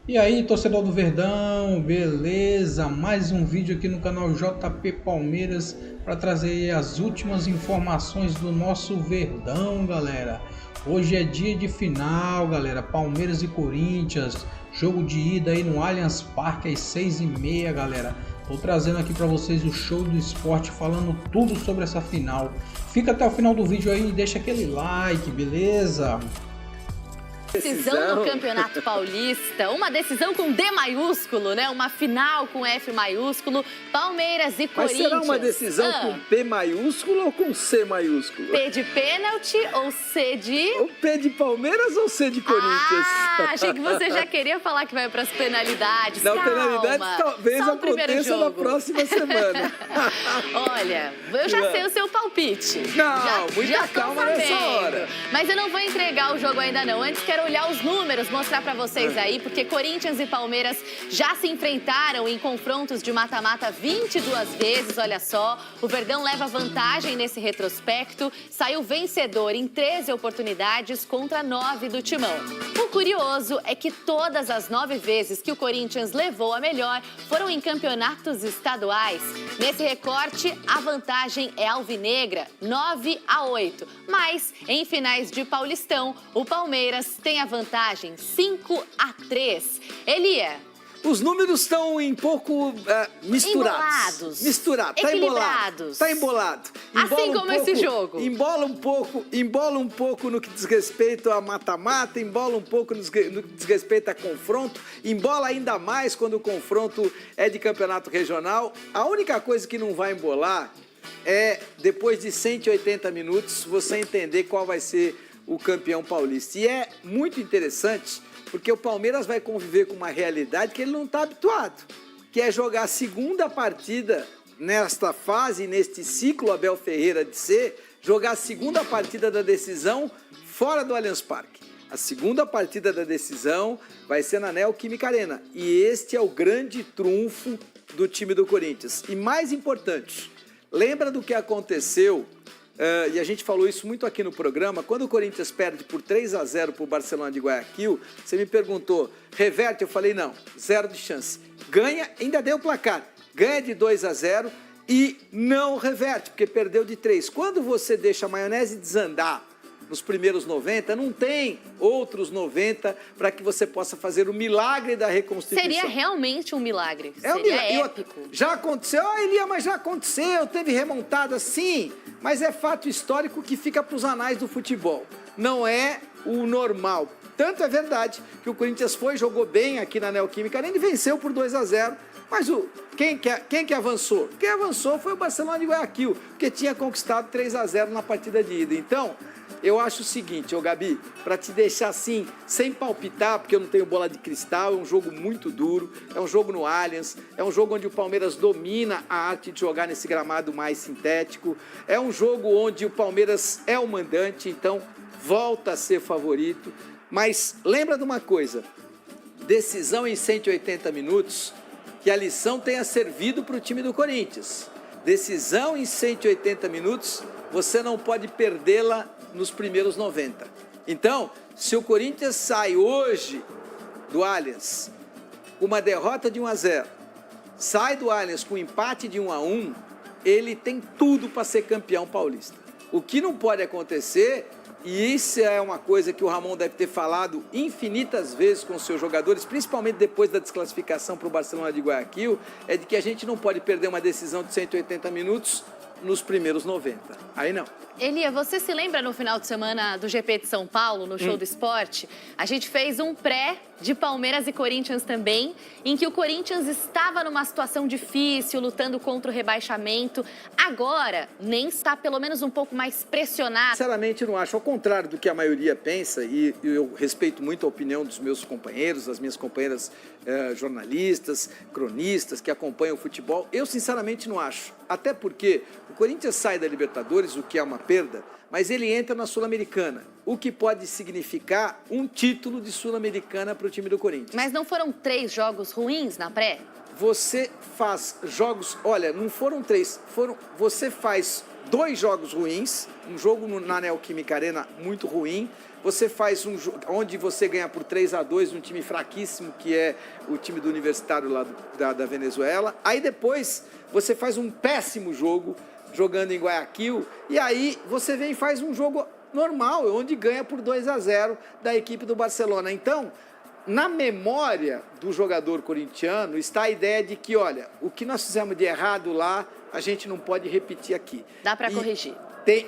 E aí, torcedor do Verdão, beleza? Mais um vídeo aqui no canal JP Palmeiras para trazer as últimas informações do nosso Verdão, galera. Hoje é dia de final, galera. Palmeiras e Corinthians, jogo de ida aí no Allianz Parque às 6h30, galera. Tô trazendo aqui para vocês o show do esporte, falando tudo sobre essa final. Fica até o final do vídeo aí e deixa aquele like, beleza? Decisão do Campeonato Paulista, uma decisão com D maiúsculo, né? Uma final com F maiúsculo, Palmeiras e Corinthians. Mas será uma decisão com P maiúsculo ou com C maiúsculo? P de pênalti ou C de... O P de Palmeiras ou C de Corinthians? Ah, achei que você já queria falar que vai para as penalidades. Não, calma. penalidades talvez aconteça na próxima semana. Olha, eu já sei o seu palpite. Não, muita calma nessa hora. Mas eu não vou entregar o jogo ainda não. Antes quero olhar os números, mostrar pra vocês aí, porque Corinthians e Palmeiras já se enfrentaram em confrontos de mata-mata 22 vezes, olha só. O Verdão leva vantagem nesse retrospecto, saiu vencedor em 13 oportunidades contra 9 do Timão. O curioso é que todas as 9 vezes que o Corinthians levou a melhor foram em campeonatos estaduais. Nesse recorte, a vantagem é alvinegra, 9-8. Mas, em finais de Paulistão, o Palmeiras tem a vantagem 5-3. Elia. Os números estão um pouco misturados. Misturados. Equilibrados. Tá embolado. Assim como esse jogo. Embola um pouco no que diz respeito a mata-mata, embola um pouco no que diz respeito a confronto, embola ainda mais quando o confronto é de campeonato regional. A única coisa que não vai embolar é, depois de 180 minutos, você entender qual vai ser o campeão paulista. E é muito interessante, porque o Palmeiras vai conviver com uma realidade que ele não está habituado, que é jogar a segunda partida nesta fase, neste ciclo Abel Ferreira de ser, jogar a segunda partida da decisão fora do Allianz Parque. A segunda partida da decisão vai ser na Neoquímica Arena. E este é o grande trunfo do time do Corinthians. E mais importante, lembra do que aconteceu, e a gente falou isso muito aqui no programa, quando o Corinthians perde por 3-0 para o Barcelona de Guayaquil, você me perguntou, reverte? Eu falei, não, 0 de chance. Ganha, ainda deu o placar, ganha de 2-0 e não reverte, porque perdeu de 3. Quando você deixa a maionese desandar nos primeiros 90, não tem outros 90 para que você possa fazer o milagre da reconstituição. Seria realmente um milagre. É um milagre. Seria épico. Já aconteceu, Elia, mas já aconteceu, teve remontada, sim, mas é fato histórico que fica para os anais do futebol. Não é o normal. Tanto é verdade que o Corinthians jogou bem aqui na Neoquímica Arena e venceu por 2-0. Mas quem que avançou? Quem avançou foi o Barcelona de Guayaquil, que tinha conquistado 3-0 na partida de ida. Então, eu acho o seguinte, Gabi, para te deixar assim, sem palpitar, porque eu não tenho bola de cristal, é um jogo muito duro, é um jogo no Allianz, é um jogo onde o Palmeiras domina a arte de jogar nesse gramado mais sintético, é um jogo onde o Palmeiras é o mandante, então volta a ser favorito. Mas lembra de uma coisa, decisão em 180 minutos, que a lição tenha servido para o time do Corinthians. Decisão em 180 minutos, você não pode perdê-la nos primeiros 90. Então, se o Corinthians sai hoje do Allianz com uma derrota de 1-0, sai do Allianz com um empate de 1-1, ele tem tudo para ser campeão paulista. O que não pode acontecer, e isso é uma coisa que o Ramon deve ter falado infinitas vezes com os seus jogadores, principalmente depois da desclassificação para o Barcelona de Guayaquil, é de que a gente não pode perder uma decisão de 180 minutos nos primeiros 90. Aí não. Elia, você se lembra no final de semana do GP de São Paulo, no Show do Esporte? A gente fez um pré de Palmeiras e Corinthians também, em que o Corinthians estava numa situação difícil, lutando contra o rebaixamento. Agora, nem está pelo menos um pouco mais pressionado. Sinceramente, não acho. Ao contrário do que a maioria pensa, e eu respeito muito a opinião dos meus companheiros, das minhas companheiras jornalistas, cronistas que acompanham o futebol, eu sinceramente não acho. Até porque o Corinthians sai da Libertadores, o que é uma perda, mas ele entra na Sul-Americana, o que pode significar um título de Sul-Americana para o time do Corinthians. Mas não foram 3 jogos ruins na pré? Você faz jogos, olha, não foram 3, você faz 2 jogos ruins, um jogo na Neoquímica Arena muito ruim, você faz um jogo onde você ganha por 3-2 um time fraquíssimo, que é o time do Universitário lá da Venezuela. Aí depois você faz um péssimo jogo jogando em Guayaquil. E aí você vem e faz um jogo normal, onde ganha por 2-0 da equipe do Barcelona. Então, na memória do jogador corintiano está a ideia de que, olha, o que nós fizemos de errado lá, a gente não pode repetir aqui. Dá para corrigir.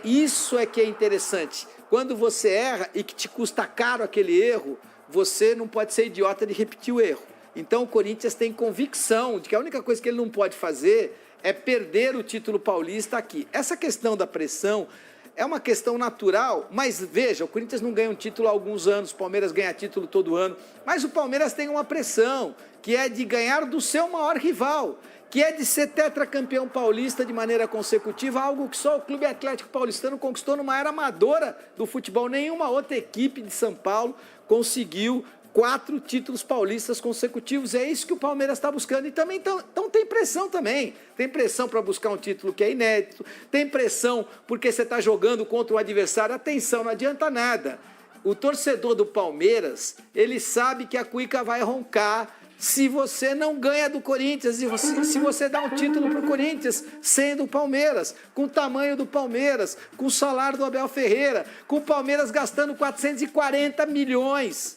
Isso é que é interessante. Quando você erra e que te custa caro aquele erro, você não pode ser idiota de repetir o erro. Então o Corinthians tem convicção de que a única coisa que ele não pode fazer é perder o título paulista aqui. Essa questão da pressão é uma questão natural, mas veja, o Corinthians não ganha um título há alguns anos, o Palmeiras ganha título todo ano, mas o Palmeiras tem uma pressão, que é de ganhar do seu maior rival, que é de ser tetracampeão paulista de maneira consecutiva, algo que só o Clube Atlético Paulistano conquistou numa era amadora do futebol. Nenhuma outra equipe de São Paulo conseguiu 4 títulos paulistas consecutivos. É isso que o Palmeiras está buscando. E também então tem pressão também. Tem pressão para buscar um título que é inédito, tem pressão porque você está jogando contra um adversário. Atenção, não adianta nada. O torcedor do Palmeiras, ele sabe que a cuíca vai roncar se você não ganha do Corinthians, se você dá um título para o Corinthians, sendo o Palmeiras, com o tamanho do Palmeiras, com o salário do Abel Ferreira, com o Palmeiras gastando 440 milhões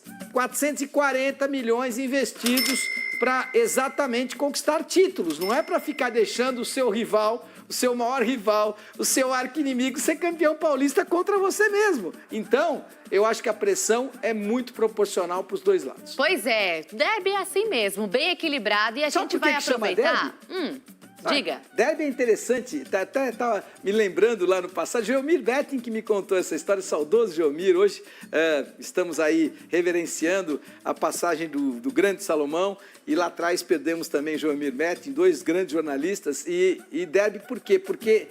investidos para exatamente conquistar títulos, não é para ficar deixando o seu rival, o seu maior rival, o seu arqui-inimigo ser campeão paulista contra você mesmo. Então, eu acho que a pressão é muito proporcional para os dois lados. Pois é, derby é assim mesmo, bem equilibrado, e a gente vai aproveitar. Diga. Derby é interessante, até estava me lembrando lá no passado, Geomir Betting que me contou essa história, saudoso Geomir. Hoje estamos aí reverenciando a passagem do grande Salomão, e lá atrás perdemos também Geomir Betting, 2 grandes jornalistas. E derby por quê? Porque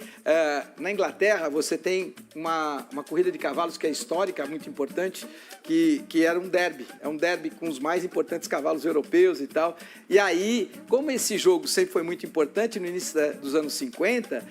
na Inglaterra você tem uma corrida de cavalos que é histórica, muito importante, que era um derby. É um derby com os mais importantes cavalos europeus e tal. E aí, como esse jogo sempre foi muito importante, no início dos anos 50,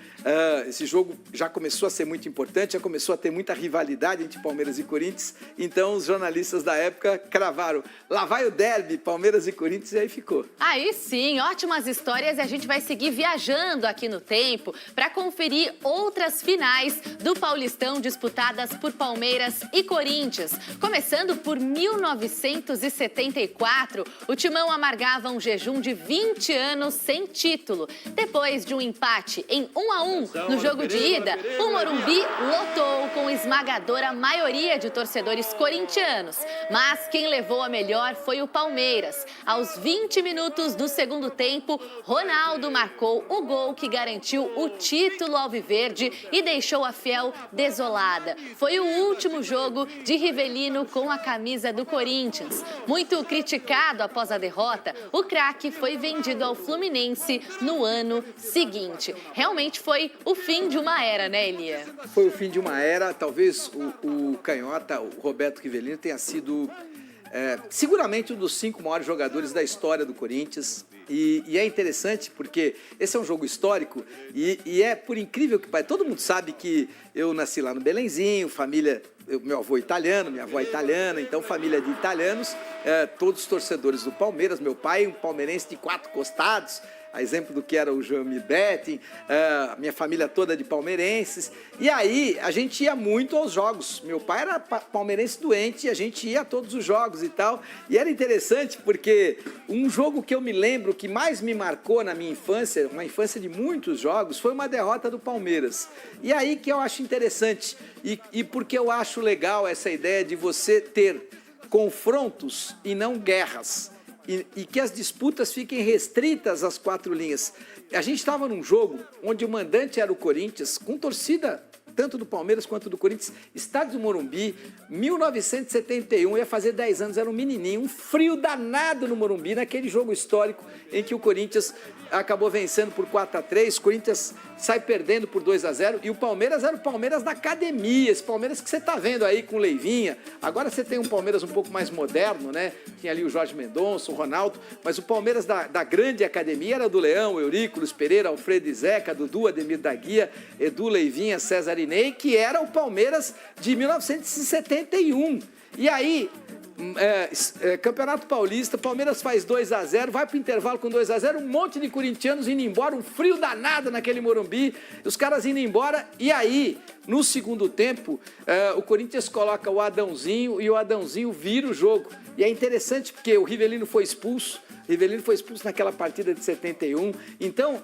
esse jogo já começou a ser muito importante, já começou a ter muita rivalidade entre Palmeiras e Corinthians. Então, os jornalistas da época cravaram, lá vai o derby, Palmeiras e Corinthians, e aí ficou. Aí sim, ótimas histórias, e a gente vai seguir viajando aqui no tempo para conferir outras finais do Paulistão disputadas por Palmeiras e Corinthians. Começando por 1974, o Timão amargava um jejum de 20 anos sem título. Depois de um empate em 1-1 no jogo de ida, o Morumbi lotou com esmagadora maioria de torcedores corintianos. Mas quem levou a melhor foi o Palmeiras. Aos 20 minutos do segundo tempo, Ronaldo marcou o gol que garantiu o título alviverde e deixou a Fiel desolada. Foi o último jogo de Rivelino com a camisa do Corinthians. Muito criticado após a derrota, o craque foi vendido ao Fluminense no ano seguinte. Realmente foi o fim de uma era, né, Elia? Foi o fim de uma era. Talvez o canhota, o Roberto Rivelino, tenha sido seguramente um dos 5 maiores jogadores da história do Corinthians. E é interessante porque esse é um jogo histórico e é por incrível que pareça. Todo mundo sabe que eu nasci lá no Belenzinho, família, meu avô italiano, minha avó italiana, então família de italianos, todos torcedores do Palmeiras. Meu pai, um palmeirense de 4 costados, a exemplo do que era o Geomir Betting, minha família toda de palmeirenses. E aí a gente ia muito aos jogos. Meu pai era palmeirense doente e a gente ia a todos os jogos e tal. E era interessante porque um jogo que eu me lembro que mais me marcou na minha infância, uma infância de muitos jogos, foi uma derrota do Palmeiras. E aí que eu acho interessante e porque eu acho legal essa ideia de você ter confrontos e não guerras. E que as disputas fiquem restritas às 4 linhas. A gente estava num jogo onde o mandante era o Corinthians, com torcida tanto do Palmeiras quanto do Corinthians. Estádio do Morumbi, 1971, ia fazer 10 anos, era um menininho, um frio danado no Morumbi, naquele jogo histórico em que o Corinthians acabou vencendo por 4-3, o Corinthians sai perdendo por 2-0, e o Palmeiras era o Palmeiras da academia, esse Palmeiras que você está vendo aí com o Leivinha. Agora você tem um Palmeiras um pouco mais moderno, né? Tinha ali o Jorge Mendonça, o Ronaldo, mas o Palmeiras da grande academia era do Leão, Eurico, Luiz Pereira, Alfredo e Zeca, Dudu, Ademir da Guia, Edu, Leivinha, César Inei, que era o Palmeiras de 1971. E aí, Campeonato Paulista, Palmeiras faz 2-0, vai pro intervalo com 2-0, um monte de corintianos indo embora, um frio danado naquele Morumbi, os caras indo embora, e aí, no segundo tempo, o Corinthians coloca o Adãozinho e o Adãozinho vira o jogo. E é interessante porque o Rivelino foi expulso naquela partida de 71, então...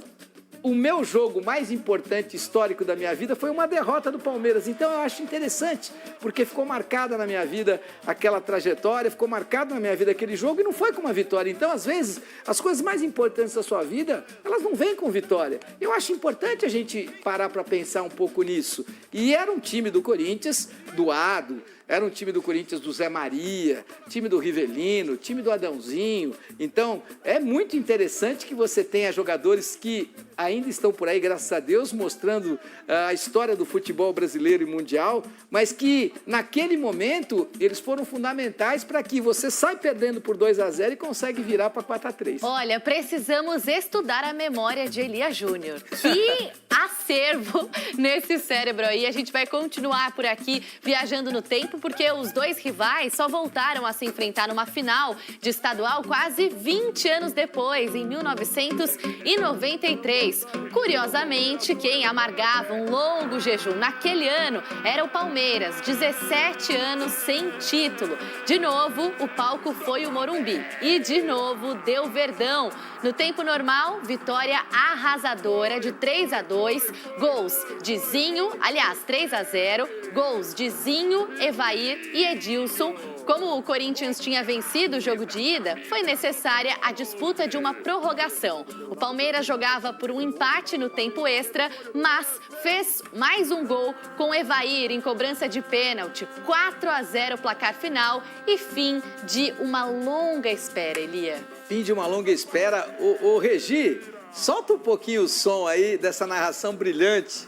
O meu jogo mais importante, histórico da minha vida foi uma derrota do Palmeiras. Então eu acho interessante, porque ficou marcada na minha vida aquela trajetória, ficou marcado na minha vida aquele jogo e não foi com uma vitória. Então, às vezes, as coisas mais importantes da sua vida, elas não vêm com vitória. Eu acho importante a gente parar para pensar um pouco nisso. E era um time do Corinthians doado, era um time do Corinthians do Zé Maria, time do Rivelino, time do Adãozinho. Então, é muito interessante que você tenha jogadores que ainda estão por aí, graças a Deus, mostrando a história do futebol brasileiro e mundial, mas que, naquele momento, eles foram fundamentais para que você sai perdendo por 2-0 e consegue virar para 4-3. Olha, precisamos estudar a memória de Elia Júnior. Que acervo nesse cérebro aí. A gente vai continuar por aqui, viajando no tempo, porque os dois rivais só voltaram a se enfrentar numa final de estadual quase 20 anos depois, em 1993. Curiosamente, quem amargava um longo jejum naquele ano era o Palmeiras, 17 anos sem título. De novo, o palco foi o Morumbi e de novo deu Verdão. No tempo normal, vitória arrasadora de 3-2, gols de Zinho, aliás, 3-0, gols de Zinho, Evair e Edilson. Como o Corinthians tinha vencido o jogo de ida, foi necessária a disputa de uma prorrogação. O Palmeiras jogava por um empate no tempo extra, mas fez mais um gol com Evair em cobrança de pênalti. 4-0 placar final e fim de uma longa espera, Elia. Fim de uma longa espera. Ô Regi, solta um pouquinho o som aí dessa narração brilhante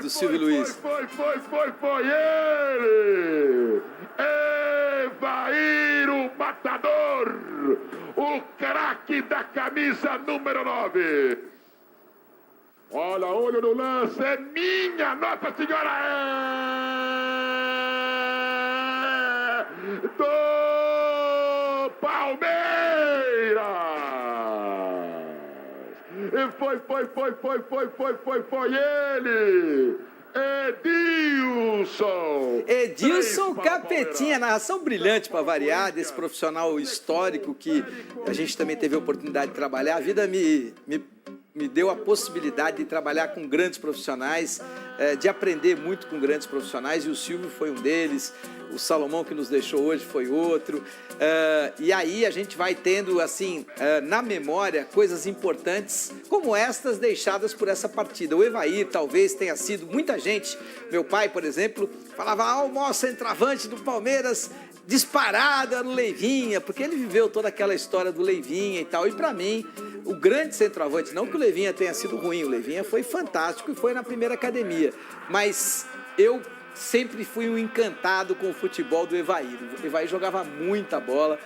do Silvio Luiz. Foi ele! Evair, o matador! O craque da camisa número 9. Olha, olho no lance, é minha, Nossa Senhora! É do Palmeiras! E foi ele! Edilson Capetinha, narração brilhante para variar, desse profissional histórico que a gente também teve a oportunidade de trabalhar. A vida me deu a possibilidade de trabalhar com grandes profissionais, de aprender muito com grandes profissionais, e o Silvio foi um deles, o Salomão que nos deixou hoje foi outro, e aí a gente vai tendo, assim, na memória, coisas importantes como estas deixadas por essa partida. O Evair talvez tenha sido, muita gente, meu pai, por exemplo, falava, o maior centroavante do Palmeiras, disparado era o Leivinha, porque ele viveu toda aquela história do Leivinha e tal, e para mim, o grande centroavante, não que o Leivinha tenha sido ruim, o Leivinha foi fantástico e foi na primeira academia, mas eu sempre fui um encantado com o futebol do Evair. O Evair jogava muita bola,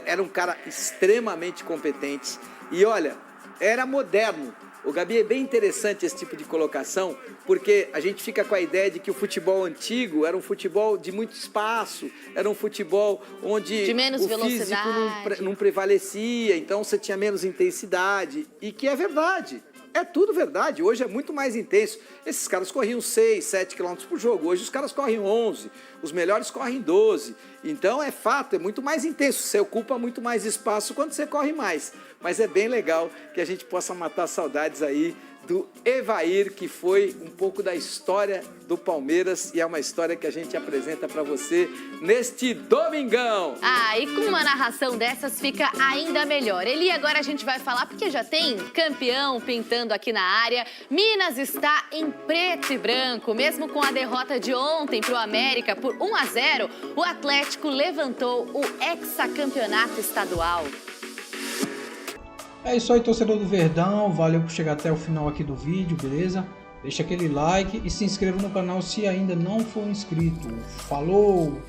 era um cara extremamente competente e olha, era moderno. O Gabi, é bem interessante esse tipo de colocação, porque a gente fica com a ideia de que o futebol antigo era um futebol de muito espaço, era um futebol onde de menos o físico não prevalecia, então você tinha menos intensidade, e que é verdade. É tudo verdade, hoje é muito mais intenso. Esses caras corriam 6, 7 km por jogo, hoje os caras correm 11, os melhores correm 12. Então é fato, é muito mais intenso, você ocupa muito mais espaço quando você corre mais. Mas é bem legal que a gente possa matar saudades aí do Evair, que foi um pouco da história do Palmeiras e é uma história que a gente apresenta para você neste domingão. Ah, e com uma narração dessas fica ainda melhor. Eli, agora a gente vai falar porque já tem campeão pintando aqui na área. Minas está em preto e branco. Mesmo com a derrota de ontem para o América por 1-0, o Atlético levantou o hexacampeonato estadual. É isso aí, torcedor do Verdão, valeu por chegar até o final aqui do vídeo, beleza? Deixa aquele like e se inscreva no canal se ainda não for inscrito. Falou!